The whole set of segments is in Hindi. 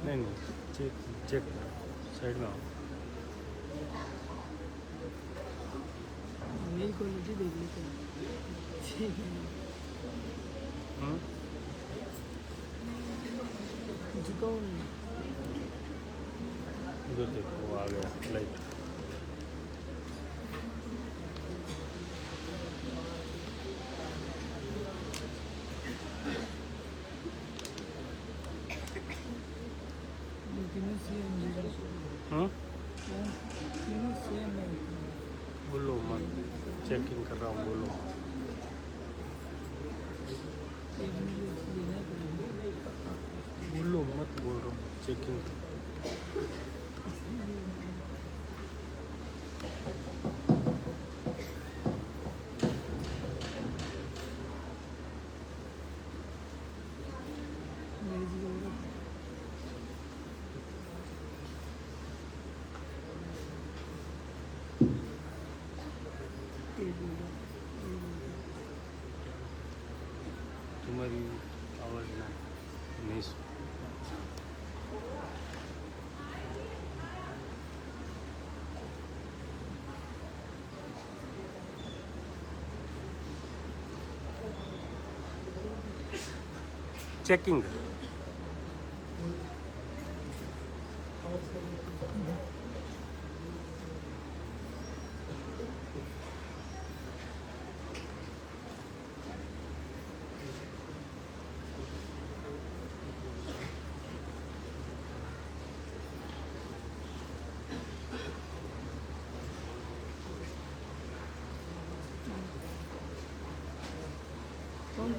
नहीं नहीं, चेक चेक साइड में आओ। मेल क्वालिटी देख लेते हैं। हम्म? झुकाओ नहीं। उधर देखो, वो आ गया लाइट। तीनों सेम हम्म? तीनों सेम है। बोलो मत, चेकिंग कर रहा हूँ, बोलो। एक मुझे लेना पड़ेगा। बोलो मत, बोल रहा हूँ चेकिंग। मेरी जरूरत तुम्हारी आवाज़ ना नहीं सुन। चेकिंग। कौन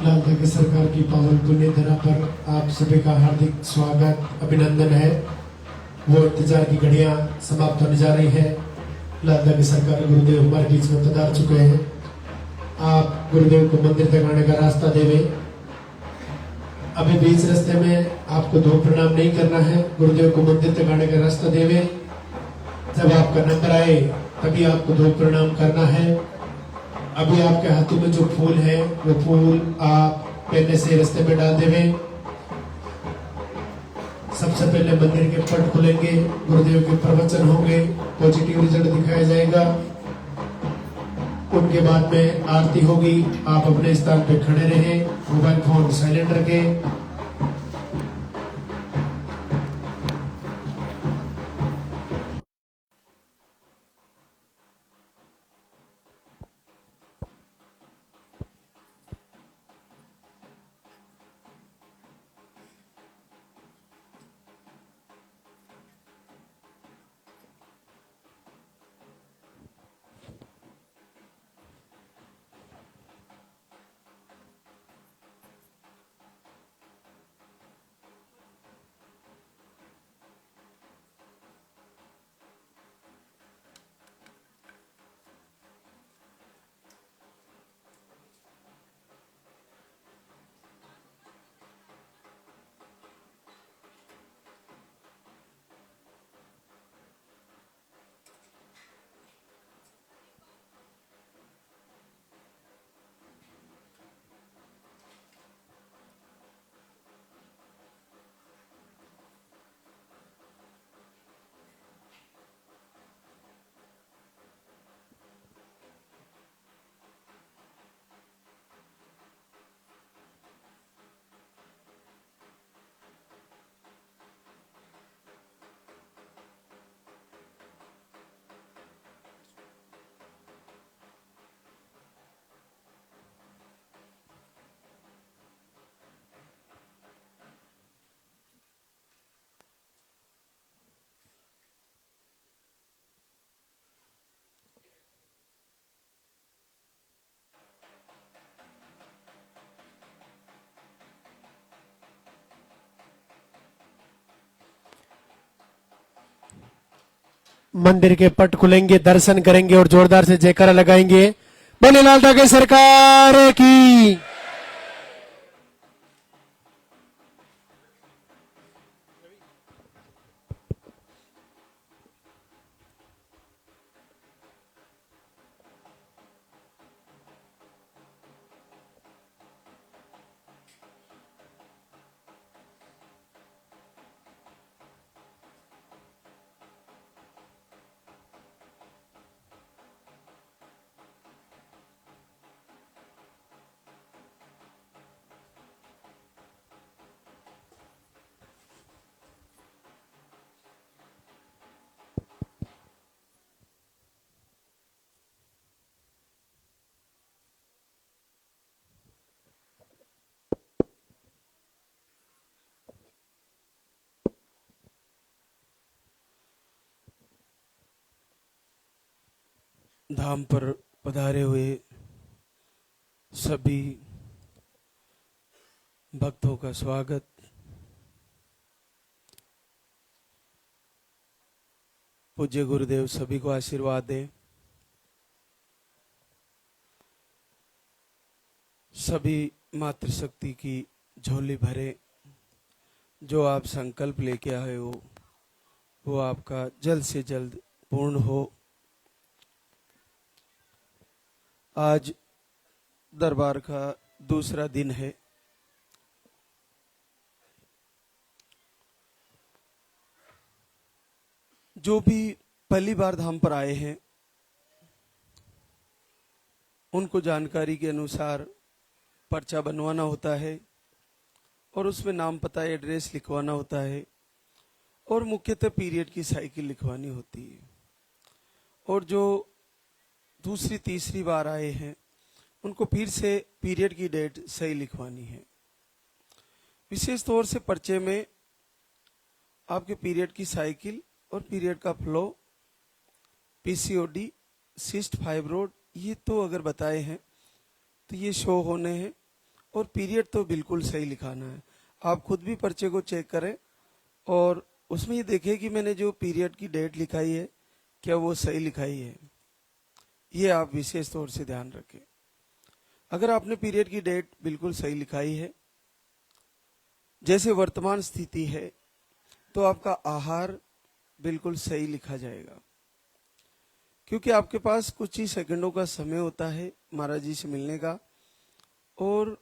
लाल तक सरकार की पावन पुण्य धरा पर आप सभी का हार्दिक स्वागत अभिनंदन है। वो इंतजार की घड़ियां समाप्त होने जा रही है। लाल तक सरकार गुरुदेव हमारे बीच में पधार चुके हैं। आप गुरुदेव को मंदिर तक आने का रास्ता देवे। अभी बीच रास्ते में आपको दो प्रणाम नहीं करना है। गुरुदेव को मंदिर तक आने का रास्ता देवे। जब आपका नंबर आए तभी आपको दो प्रणाम करना है। अभी आपके हाथों में जो फूल है वो फूल आप पहले से रास्ते में डाल देवे। सबसे पहले मंदिर के पट खुलेंगे, गुरुदेव के प्रवचन होंगे, पॉजिटिव रिजल्ट दिखाया जाएगा। उनके बाद में आरती होगी। आप अपने स्थान पे खड़े रहें, मोबाइल फोन साइलेंट रखें। मंदिर के पट खुलेंगे, दर्शन करेंगे और जोरदार से जयकारा लगाएंगे। बोले लाल धागे सरकार की। धाम पर पधारे हुए सभी भक्तों का स्वागत। पूज्य गुरुदेव सभी को आशीर्वाद दें। सभी मातृशक्ति की झोली भरे। जो आप संकल्प लेके आए हो वो आपका जल्द से जल्द पूर्ण हो। आज दरबार का दूसरा दिन है। जो भी पहली बार धाम पर आए हैं उनको जानकारी के अनुसार पर्चा बनवाना होता है और उसमें नाम पता एड्रेस लिखवाना होता है और मुख्यतः पीरियड की साइकिल लिखवानी होती है। और जो दूसरी तीसरी बार आए हैं उनको फिर से पीरियड की डेट सही लिखवानी है। विशेष तौर से पर्चे में आपके पीरियड की साइकिल और पीरियड का फ्लो, पीसीओडी, सिस्ट फाइब्रोड, ये तो अगर बताए हैं तो ये शो होने हैं और पीरियड तो बिल्कुल सही लिखाना है। आप खुद भी पर्चे को चेक करें और उसमें ये देखें कि मैंने जो पीरियड की डेट लिखाई है क्या वो सही लिखाई है। ये आप विशेष तौर से ध्यान रखें। अगर आपने पीरियड की डेट बिल्कुल सही लिखाई है, जैसे वर्तमान स्थिति है, तो आपका आहार बिल्कुल सही लिखा जाएगा, क्योंकि आपके पास कुछ ही सेकंडों का समय होता है महाराज जी से मिलने का। और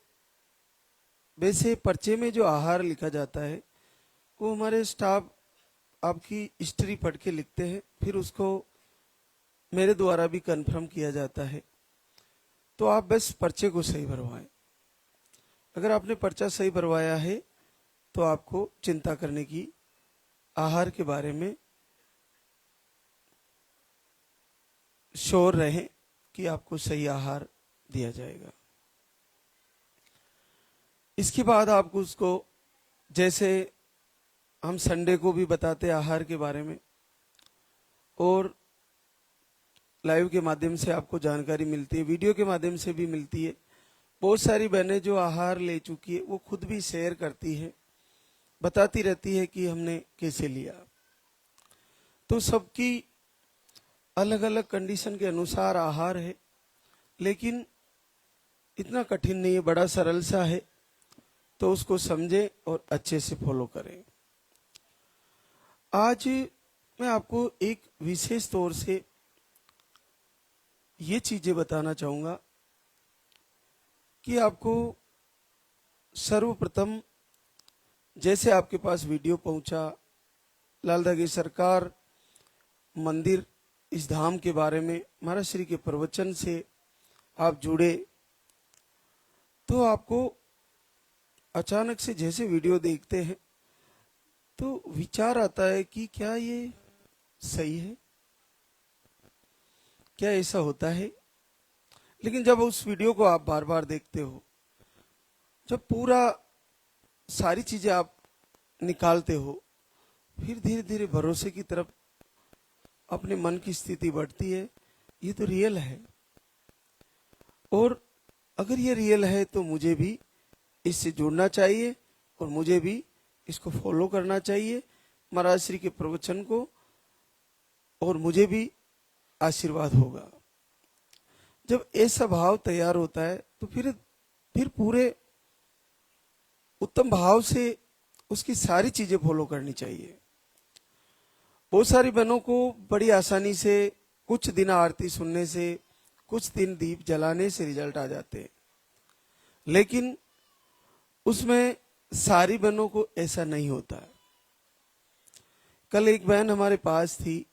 वैसे पर्चे में जो आहार लिखा जाता है वो हमारे स्टाफ आपकी हिस्ट्री पढ़ के लिखते हैं, फिर उसको मेरे द्वारा भी कंफर्म किया जाता है। तो आप बस पर्चे को सही भरवाएं। अगर आपने पर्चा सही भरवाया है तो आपको चिंता करने की आहार के बारे में श्योर रहें कि आपको सही आहार दिया जाएगा। इसके बाद आपको उसको, जैसे हम संडे को भी बताते आहार के बारे में और लाइव के माध्यम से आपको जानकारी मिलती है, वीडियो के माध्यम से भी मिलती है। बहुत सारी बहनें जो आहार ले चुकी है वो खुद भी शेयर करती है, बताती रहती है कि हमने कैसे लिया। तो सबकी अलग अलग कंडीशन के अनुसार आहार है, लेकिन इतना कठिन नहीं है, बड़ा सरल सा है। तो उसको समझें और अच्छे से फॉलो करें। आज मैं आपको एक विशेष तौर से ये चीजें बताना चाहूंगा कि आपको सर्वप्रथम, जैसे आपके पास वीडियो पहुंचा लाल धागे सरकार मंदिर, इस धाम के बारे में महाराज श्री के प्रवचन से आप जुड़े, तो आपको अचानक से जैसे वीडियो देखते हैं तो विचार आता है कि क्या ये सही है, क्या ऐसा होता है। लेकिन जब उस वीडियो को आप बार बार देखते हो, जब पूरा सारी चीजें आप निकालते हो, फिर धीरे धीरे भरोसे की तरफ अपने मन की स्थिति बढ़ती है। ये तो रियल है, और अगर ये रियल है तो मुझे भी इससे जुड़ना चाहिए और मुझे भी इसको फॉलो करना चाहिए, महाराज श्री के प्रवचन को, और मुझे भी आशीर्वाद होगा। जब ऐसा भाव तैयार होता है तो फिर पूरे उत्तम भाव से उसकी सारी चीजें फॉलो करनी चाहिए। बहुत सारी बहनों को बड़ी आसानी से कुछ दिन आरती सुनने से, कुछ दिन दीप जलाने से रिजल्ट आ जाते हैं, लेकिन उसमें सारी बहनों को ऐसा नहीं होता है। कल एक बहन हमारे पास थी,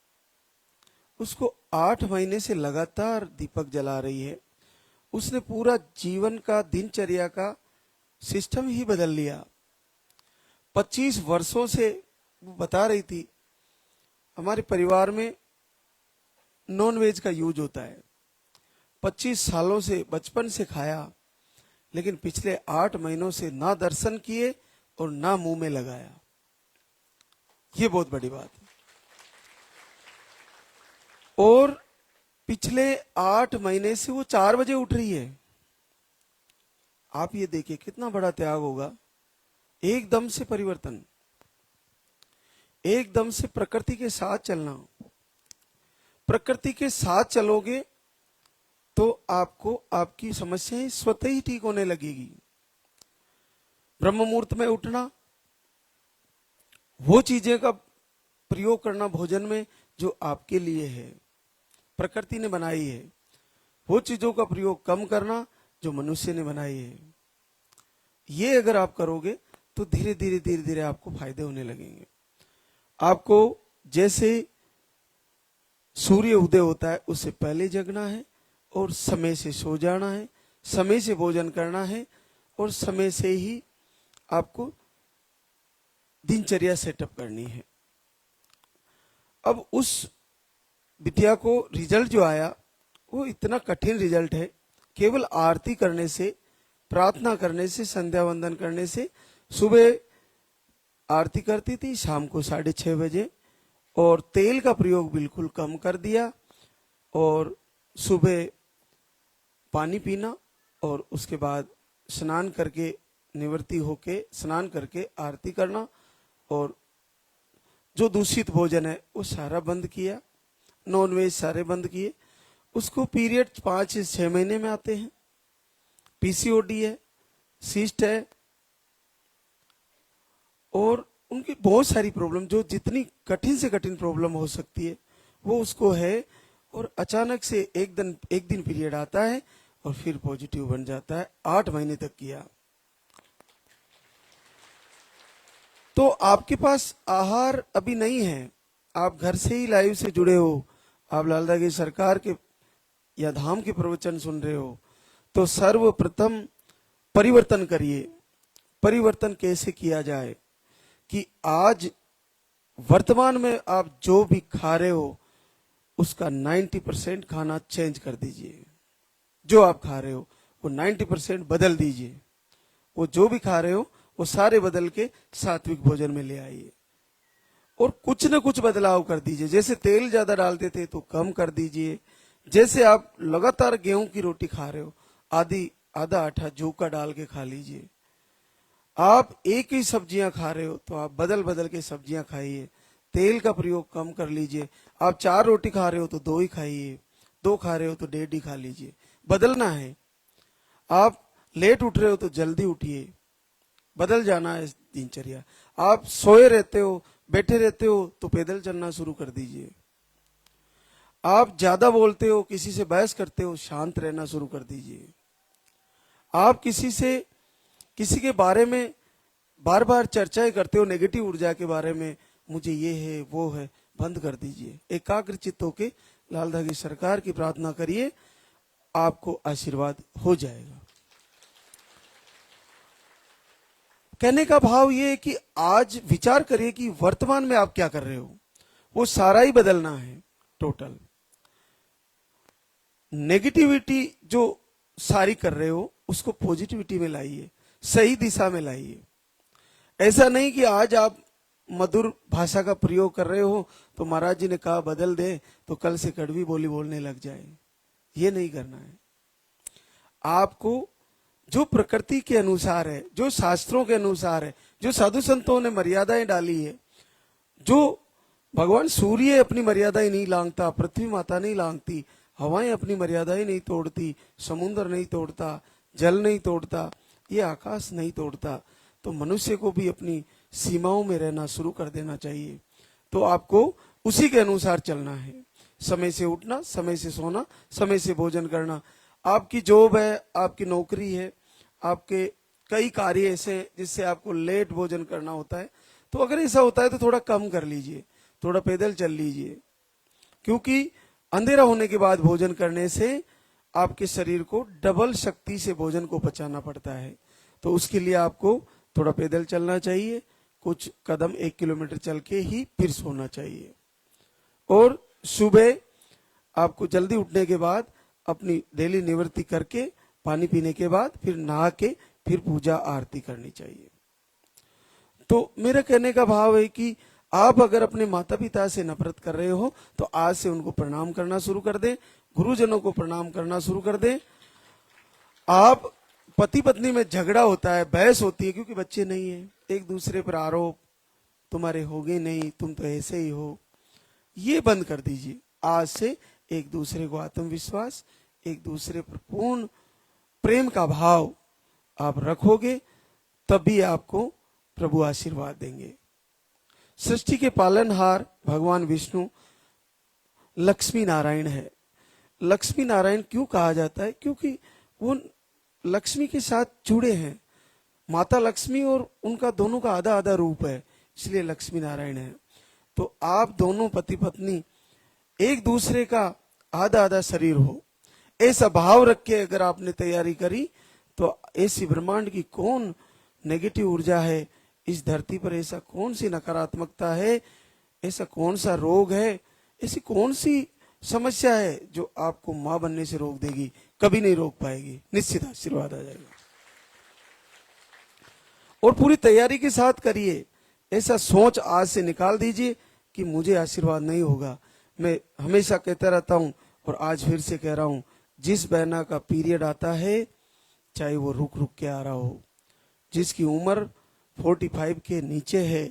उसको 8 महीने से लगातार दीपक जला रही है। उसने पूरा जीवन का दिनचर्या का सिस्टम ही बदल लिया। 25 वर्षों से वो बता रही थी, हमारे परिवार में नॉन वेज का यूज होता है। 25 सालों से बचपन से खाया, लेकिन पिछले 8 महीनों से ना दर्शन किए और ना मुंह में लगाया। ये बहुत बड़ी बात है। और पिछले 8 महीने से वो 4 बजे उठ रही है। आप ये देखिए कितना बड़ा त्याग होगा। एकदम से परिवर्तन, एकदम से प्रकृति के साथ चलना। प्रकृति के साथ चलोगे तो आपको आपकी समस्याएं स्वतः ही ठीक होने लगेगी। ब्रह्म मुहूर्त में उठना, वो चीजें का प्रयोग करना भोजन में जो आपके लिए है, प्रकृति ने बनाई है। वो चीजों का प्रयोग कम करना जो मनुष्य ने बनाई है। ये अगर आप करोगे तो धीरे धीरे आपको फायदे होने लगेंगे। आपको जैसे सूर्य उदय होता है उससे पहले जगना है और समय से सो जाना है, समय से भोजन करना है और समय से ही आपको दिनचर्या सेटअप करनी है। अब उस बिटिया को रिजल्ट जो आया वो इतना कठिन रिजल्ट है। केवल आरती करने से, प्रार्थना करने से, संध्या वंदन करने से, सुबह आरती करती थी, शाम को 6:30 बजे, और तेल का प्रयोग बिल्कुल कम कर दिया, और सुबह पानी पीना और उसके बाद स्नान करके, निवृत्ति होके स्नान करके आरती करना, और जो दूषित भोजन है वो सारा बंद किया, नॉन वेज सारे बंद किए। उसको पीरियड 5 से 6 महीने में आते हैं। पीसीओडी है, सिस्ट है, और उनकी बहुत सारी प्रॉब्लम, जो जितनी कठिन से कठिन प्रॉब्लम हो सकती है वो उसको है। और अचानक से एक दिन पीरियड आता है और फिर पॉजिटिव बन जाता है। 8 महीने तक किया। तो आपके पास आहार अभी नहीं है, आप घर से ही लाइव से जुड़े हो, आप लालदा की सरकार के या धाम के प्रवचन सुन रहे हो, तो सर्वप्रथम परिवर्तन करिए। परिवर्तन कैसे किया जाए कि आज वर्तमान में आप जो भी खा रहे हो उसका 90% खाना चेंज कर दीजिए। जो आप खा रहे हो वो 90% बदल दीजिए। वो जो भी खा रहे हो वो सारे बदल के सात्विक भोजन में ले आइए, और कुछ न कुछ बदलाव कर दीजिए। जैसे तेल ज्यादा डालते थे तो कम कर दीजिए। जैसे आप लगातार गेहूं की रोटी खा रहे हो, आधा आटा जौ का डाल के खा लीजिए। आप एक ही सब्जियां खा रहे हो तो आप बदल बदल के सब्जियां खाइए। तेल का प्रयोग कम कर लीजिए। आप 4 रोटी खा रहे हो तो 2 ही खाइए, 2 खा रहे हो तो 1.5 ही खा लीजिए। बदलना है। आप लेट उठ रहे हो तो जल्दी उठिए, बदल जाना है दिनचर्या। आप सोए रहते हो, बैठे रहते हो तो पैदल चलना शुरू कर दीजिए। आप ज्यादा बोलते हो, किसी से बहस करते हो, शांत रहना शुरू कर दीजिए। आप किसी के बारे में बार बार चर्चाएं करते हो, नेगेटिव ऊर्जा के बारे में, मुझे ये है वो है, बंद कर दीजिए। एकाग्र चित्त होके लालदा की सरकार की प्रार्थना करिए, आपको आशीर्वाद हो जाएगा। कहने का भाव ये है कि आज विचार करिए कि वर्तमान में आप क्या कर रहे हो, वो सारा ही बदलना है। टोटल नेगेटिविटी जो सारी कर रहे हो उसको पॉजिटिविटी में लाइए, सही दिशा में लाइए। ऐसा नहीं कि आज आप मधुर भाषा का प्रयोग कर रहे हो तो महाराज जी ने कहा बदल दे तो कल से कड़वी बोली बोलने लग जाए। ये नहीं करना है। आपको जो प्रकृति के अनुसार है, जो शास्त्रों के अनुसार है, जो साधु संतों ने मर्यादाएं डाली है, जो भगवान सूर्य अपनी मर्यादाएं नहीं लांघता, पृथ्वी माता नहीं लांघती, हवाएं अपनी मर्यादाएं नहीं तोड़ती, समुद्र नहीं तोड़ता, जल नहीं तोड़ता, ये आकाश नहीं तोड़ता, तो मनुष्य को भी अपनी सीमाओं में रहना शुरू कर देना चाहिए। तो आपको उसी के अनुसार चलना है। समय से उठना, समय से सोना, समय से भोजन करना। आपकी जॉब है, आपकी नौकरी है, आपके कई कार्य ऐसे हैं जिससे आपको लेट भोजन करना होता है, तो अगर ऐसा होता है तो थोड़ा कम कर लीजिए, थोड़ा पैदल चल लीजिए, क्योंकि अंधेरा होने के बाद भोजन करने से आपके शरीर को डबल शक्ति से भोजन को पचाना पड़ता है। तो उसके लिए आपको थोड़ा पैदल चलना चाहिए, कुछ कदम 1 किलोमीटर चल के ही फिर सोना चाहिए। और सुबह आपको जल्दी उठने के बाद अपनी डेली निवृत्ति करके पानी पीने के बाद फिर नहा के फिर पूजा आरती करनी चाहिए। तो मेरा कहने का भाव है कि आप अगर अपने माता पिता से नफरत कर रहे हो तो आज से उनको प्रणाम करना शुरू कर दें, गुरुजनों को प्रणाम करना शुरू कर दें। आप पति पत्नी में झगड़ा होता है, बहस होती है क्योंकि बच्चे नहीं है, एक दूसरे पर आरोप, तुम्हारे होगे नहीं, तुम तो ऐसे ही हो, ये बंद कर दीजिए। आज से एक दूसरे को आत्मविश्वास, एक दूसरे पर पूर्ण प्रेम का भाव आप रखोगे, तभी आपको प्रभु आशीर्वाद देंगे। सृष्टि के पालनहार भगवान विष्णु लक्ष्मी नारायण है। लक्ष्मी नारायण क्यों कहा जाता है? क्योंकि वो लक्ष्मी के साथ जुड़े हैं। माता लक्ष्मी और उनका दोनों का आधा आधा रूप है, इसलिए लक्ष्मी नारायण है। तो आप दोनों पति पत्नी एक दूसरे का आधा आधा शरीर हो, ऐसा भाव रख के अगर आपने तैयारी करी तो ऐसी ब्रह्मांड की कौन नेगेटिव ऊर्जा है इस धरती पर, ऐसा कौन सी नकारात्मकता है, ऐसा कौन सा रोग है, ऐसी कौन सी समस्या है जो आपको मां बनने से रोक देगी? कभी नहीं रोक पाएगी, निश्चित आशीर्वाद आ जाएगा। और पूरी तैयारी के साथ करिए। ऐसा सोच आज से निकाल दीजिए कि मुझे आशीर्वाद नहीं होगा। मैं हमेशा कहता रहता हूं और आज फिर से कह रहा हूं, जिस बहना का पीरियड आता है, चाहे वो रुक रुक के आ रहा हो, जिसकी उम्र 45 के नीचे है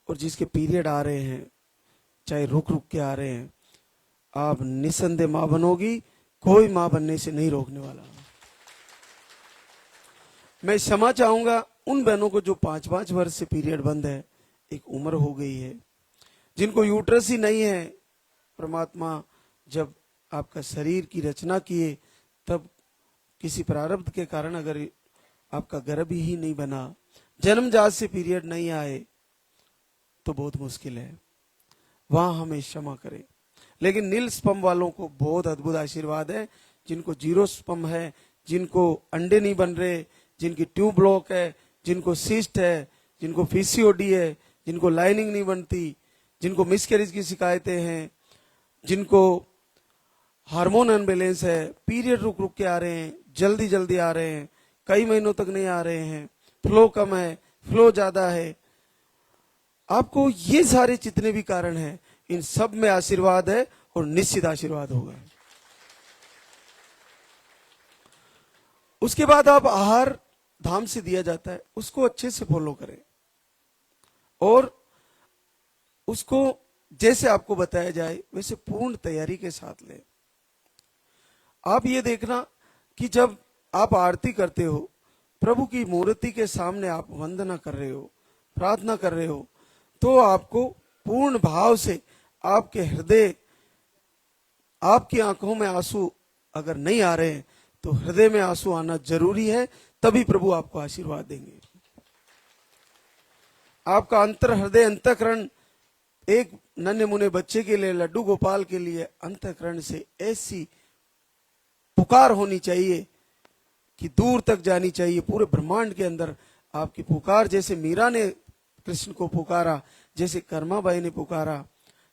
और जिसके पीरियड आ रहे हैं, चाहे रुक रुक के आ रहे हैं, आप निसंदेह मां बनोगी, कोई मां बनने से नहीं रोकने वाला। मैं क्षमा चाहूंगा उन बहनों को जो 5-5 वर्ष से पीरियड बंद है, एक उम्र हो गई है, जिनको यूट्रस ही नहीं है। परमात्मा जब आपका शरीर की रचना किए तब किसी प्रारब्ध के कारण अगर आपका गर्भ ही नहीं बना, जन्मजात से पीरियड नहीं आए, तो बहुत मुश्किल है, वहां हमें क्षमा करें। लेकिन नील स्पम वालों को बहुत अद्भुत आशीर्वाद है, जिनको 0 स्पम है, जिनको अंडे नहीं बन रहे, जिनकी ट्यूब ब्लॉक है, जिनको सिस्ट है, जिनको पीसीओडी है, जिनको लाइनिंग नहीं बनती, जिनको मिसकैरेज की शिकायतें हैं, जिनको हार्मोन अनबैलेंस है, पीरियड रुक रुक के आ रहे हैं, जल्दी जल्दी आ रहे हैं, कई महीनों तक नहीं आ रहे हैं, फ्लो कम है, फ्लो ज्यादा है, आपको ये सारे जितने भी कारण हैं, इन सब में आशीर्वाद है और निश्चित आशीर्वाद होगा। उसके बाद आप आहार धाम से दिया जाता है, उसको अच्छे से फॉलो करें और उसको जैसे आपको बताया जाए वैसे पूर्ण तैयारी के साथ लें। आप ये देखना कि जब आप आरती करते हो, प्रभु की मूर्ति के सामने आप वंदना कर रहे हो, प्रार्थना कर रहे हो, तो आपको पूर्ण भाव से आपके हृदय, आपकी आंखों में आंसू अगर नहीं आ रहे हैं तो हृदय में आंसू आना जरूरी है, तभी प्रभु आपको आशीर्वाद देंगे। आपका अंतर हृदय अंतःकरण एक नन्हे मुन्ने बच्चे के लिए, लड्डू गोपाल के लिए अंतःकरण से ऐसी पुकार होनी चाहिए कि दूर तक जानी चाहिए, पूरे ब्रह्मांड के अंदर आपकी पुकार, जैसे मीरा ने कृष्ण को पुकारा, जैसे कर्माबाई ने पुकारा,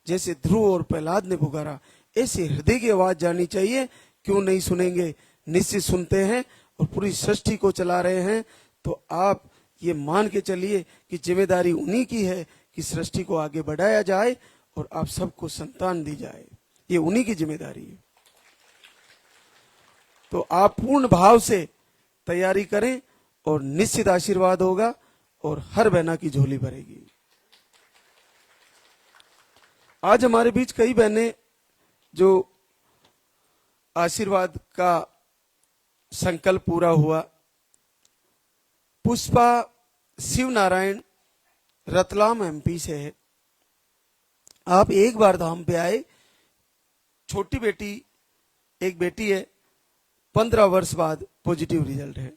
जैसे ध्रुव और प्रहलाद ने पुकारा, ऐसे हृदय की आवाज जानी चाहिए। क्यों नहीं सुनेंगे? निश्चित सुनते हैं और पूरी सृष्टि को चला रहे हैं। तो आप ये मान के चलिए कि जिम्मेदारी उन्हीं की है कि सृष्टि को आगे बढ़ाया जाए और आप सबको संतान दी जाए, ये उन्हीं की जिम्मेदारी है। तो आप पूर्ण भाव से तैयारी करें और निश्चित आशीर्वाद होगा और हर बहना की झोली भरेगी। आज हमारे बीच कई बहनें जो आशीर्वाद का संकल्प पूरा हुआ। पुष्पा शिव नारायण रतलाम एमपी से है। आप एक बार धाम पे आए, छोटी बेटी, एक बेटी है, 15 वर्ष बाद पॉजिटिव रिजल्ट है।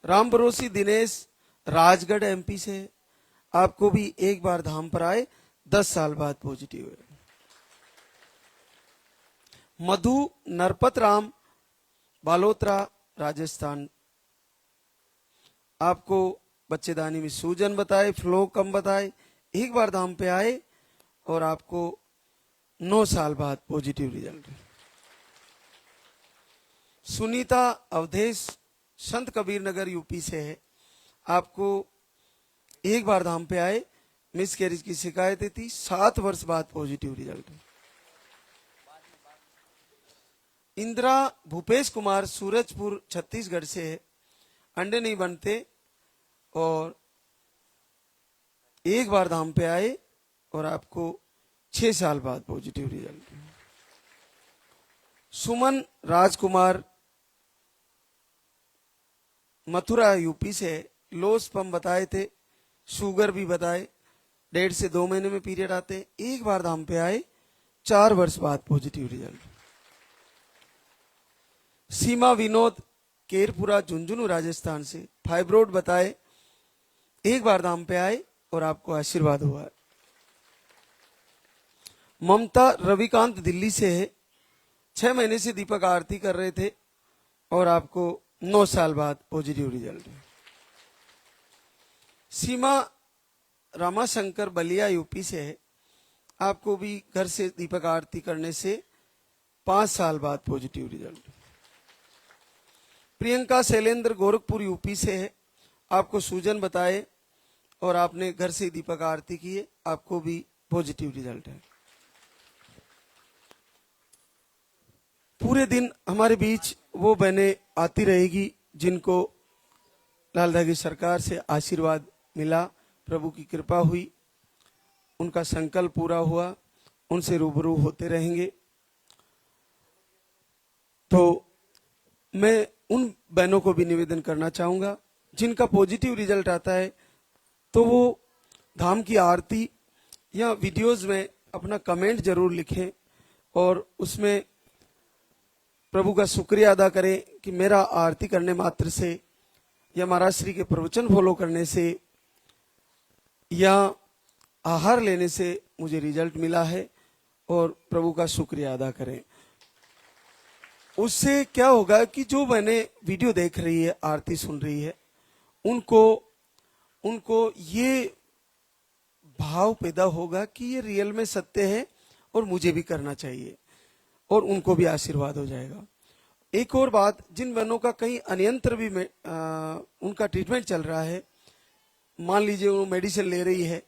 राम भरोसी दिनेश राजगढ़ एमपी से है। आपको भी एक बार धाम पर आए, 10 साल बाद पॉजिटिव है। मधु नरपत राम बालोतरा राजस्थान, आपको बच्चेदानी में सूजन बताए, फ्लो कम बताए, एक बार धाम पे आए और आपको 9 साल बाद पॉजिटिव रिजल्ट। सुनीता अवधेश संत कबीर नगर यूपी से है। आपको एक बार धाम पे आए, मिस कैरेज की शिकायतें थी, 7 वर्ष बाद पॉजिटिव रिजल्ट। इंदिरा भूपेश कुमार सूरजपुर छत्तीसगढ़ से है। अंडे नहीं बनते और एक बार धाम पे आए और आपको 6 साल बाद पॉजिटिव रिजल्ट। सुमन राजकुमार मथुरा यूपी से है। लो स्पम बताए थे, शुगर भी बताए, 1.5 से 2 महीने में पीरियड आते हैं। एक बार धाम पे आए, 4 वर्ष बाद पॉजिटिव रिजल्ट। सीमा विनोद केरपुरा झुंझुनू राजस्थान से, फाइब्रोड बताए, एक बार धाम पे आए और आपको आशीर्वाद हुआ है। ममता रविकांत दिल्ली से है। 6 महीने से दीपक आरती कर रहे थे और आपको 9 साल बाद पॉजिटिव रिजल्ट। सीमा रामाशंकर बलिया यूपी से है। आपको भी घर से दीपक आरती करने से 5 साल बाद positive result. Priyanka Shailendra Gorakhpur UP से है। आपको सूजन बताए और आपने घर से दीपक आरती की है, आपको भी पॉजिटिव रिजल्ट है। पूरे दिन हमारे बीच वो बहनें आती रहेगी जिनको लालदा की सरकार से आशीर्वाद मिला, प्रभु की कृपा हुई, उनका संकल्प पूरा हुआ, उनसे रूबरू होते रहेंगे। तो मैं उन बहनों को भी निवेदन करना चाहूंगा जिनका पॉजिटिव रिजल्ट आता है तो वो धाम की आरती या वीडियोस में अपना कमेंट जरूर लिखें और उसमें प्रभु का शुक्रिया अदा करें कि मेरा आरती करने मात्र से या महाराज श्री के प्रवचन फॉलो करने से या आहार लेने से मुझे रिजल्ट मिला है, और प्रभु का शुक्रिया अदा करें। उससे क्या होगा कि जो मैंने वीडियो देख रही है, आरती सुन रही है, उनको ये भाव पैदा होगा कि ये रियल में सत्य है और मुझे भी करना चाहिए, और उनको भी आशीर्वाद हो जाएगा। एक और बात, जिन बहनों का कहीं अन्यंत्र भी उनका ट्रीटमेंट चल रहा है, मान लीजिए वो मेडिसिन ले रही है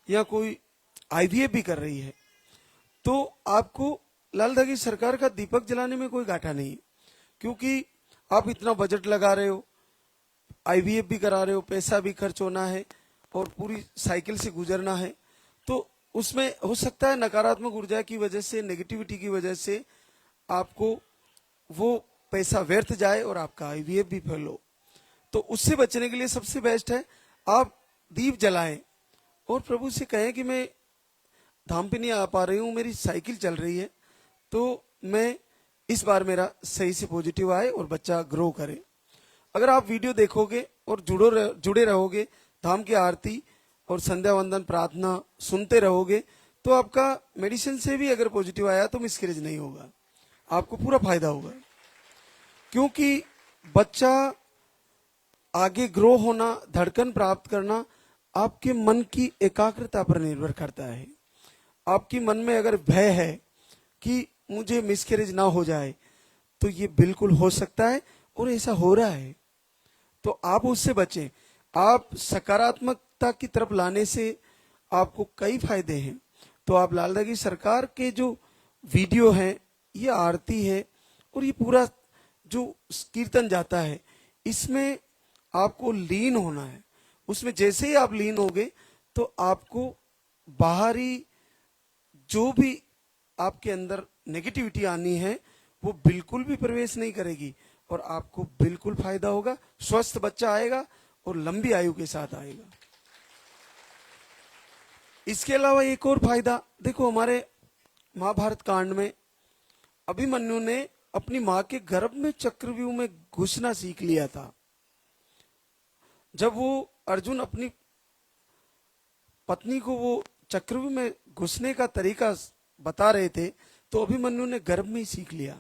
या कोई आईवीएफ भी कर रही है, तो आपको लालदा की सरकार का दीपक जलाने में कोई घाटा नहीं, क्योंकि आप इतना बजट लगा रहे हो, आईवीएफ भी करा रहे हो, पैसा भी खर्च होना है और पूरी साइकिल से गुजरना है, तो उसमें हो सकता है नकारात्मक ऊर्जा की वजह से, नेगेटिविटी की वजह से आपको वो पैसा व्यर्थ जाए और आपका आईवीएफ भी फेल हो। तो उससे बचने के लिए सबसे बेस्ट है आप दीप जलाएं और प्रभु से कहें कि मैं धाम पे नहीं आ पा रही हूँ, मेरी साइकिल चल रही है, तो मैं इस बार मेरा सही से पॉजिटिव आए और बच्चा ग्रो करे। अगर आप वीडियो देखोगे और जुड़े रहोगे, धाम की आरती और संध्या वंदन प्रार्थना सुनते रहोगे, तो आपका मेडिसिन से भी अगर पॉजिटिव आया तो मिसकैरेज नहीं होगा, आपको पूरा फायदा होगा। क्योंकि बच्चा आगे ग्रो होना, धड़कन प्राप्त करना आपके मन की एकाग्रता पर निर्भर करता है। आपकी मन में अगर भय है कि मुझे मिसकैरेज ना हो जाए, तो ये बिल्कुल हो सकता है और ऐसा हो रहा है, तो आप उससे बचें। आप सकारात्मकता की तरफ लाने से आपको कई फायदे हैं। तो आप लालदा की सरकार के जो वीडियो हैं, ये आरती है और ये पूरा जो कीर्तन जाता है, इसमें आपको लीन होना है। उसमें जैसे ही आप लीन होगे तो आपको बाहरी जो भी आपके अंदर नेगेटिविटी आनी है वो बिल्कुल भी प्रवेश नहीं करेगी और आपको बिल्कुल फायदा होगा। स्वस्थ बच्चा आएगा और लंबी आयु के साथ आएगा। इसके अलावा एक और फायदा देखो, हमारे महाभारत कांड में अभिमन्यु ने अपनी मां के गर्भ में चक्रव्यूह में घुसना सीख लिया था। जब वो अर्जुन अपनी पत्नी को वो चक्रव्यूह में घुसने का तरीका बता रहे थे तो अभिमन्यु ने गर्भ में ही सीख लिया।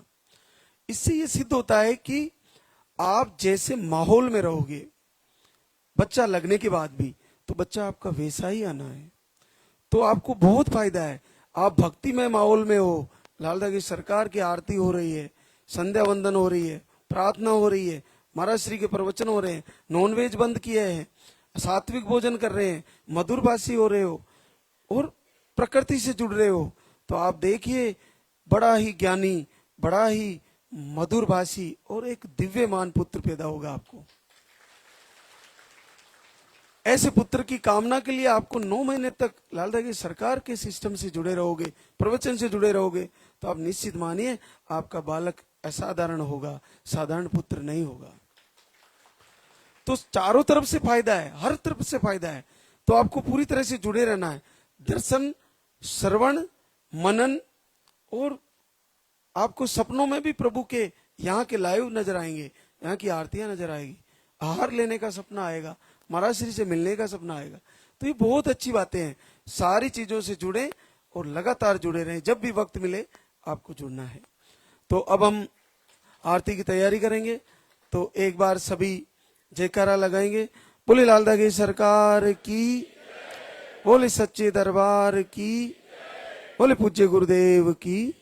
इससे ये सिद्ध होता है कि आप जैसे माहौल में रहोगे बच्चा लगने के बाद भी, तो बच्चा आपका वैसा ही आना है। तो आपको बहुत फायदा है। आप भक्तिमय माहौल में हो, लालदा की सरकार की आरती हो रही है, संध्या वंदन हो रही है, प्रार्थना हो रही है, महाराज श्री के प्रवचन हो रहे हैं, नॉनवेज बंद किए हैं, सात्विक भोजन कर रहे हैं, मधुरभाषी हो रहे हो और प्रकृति से जुड़ रहे हो, तो आप देखिए बड़ा ही ज्ञानी, बड़ा ही मधुरभाषी और एक दिव्यमान पुत्र पैदा होगा आपको। ऐसे पुत्र की कामना के लिए आपको 9 महीने तक लालदा की सरकार के सिस्टम से जुड़े रहोगे, प्रवचन से जुड़े रहोगे, तो आप निश्चित मानिए आपका बालक असाधारण होगा, साधारण पुत्र नहीं होगा। तो चारों तरफ से फायदा है, हर तरफ से फायदा है। तो आपको पूरी तरह से जुड़े रहना है। दर्शन, श्रवण, मनन और आपको सपनों में भी प्रभु के यहाँ के लाइव नजर आएंगे, यहाँ की आरतियां नजर आएगी, आहार लेने का सपना आएगा, महाराज श्री से मिलने का सपना आएगा। तो ये बहुत अच्छी बातें हैं। सारी चीजों से जुड़े और लगातार जुड़े रहें, जब भी वक्त मिले आपको जुड़ना है। तो अब हम आरती की तैयारी करेंगे। तो एक बार सभी जयकारा लगाएंगे। बोले लालदा की सरकार की, बोले सच्चे दरबार की, बोले पूज्य गुरुदेव की।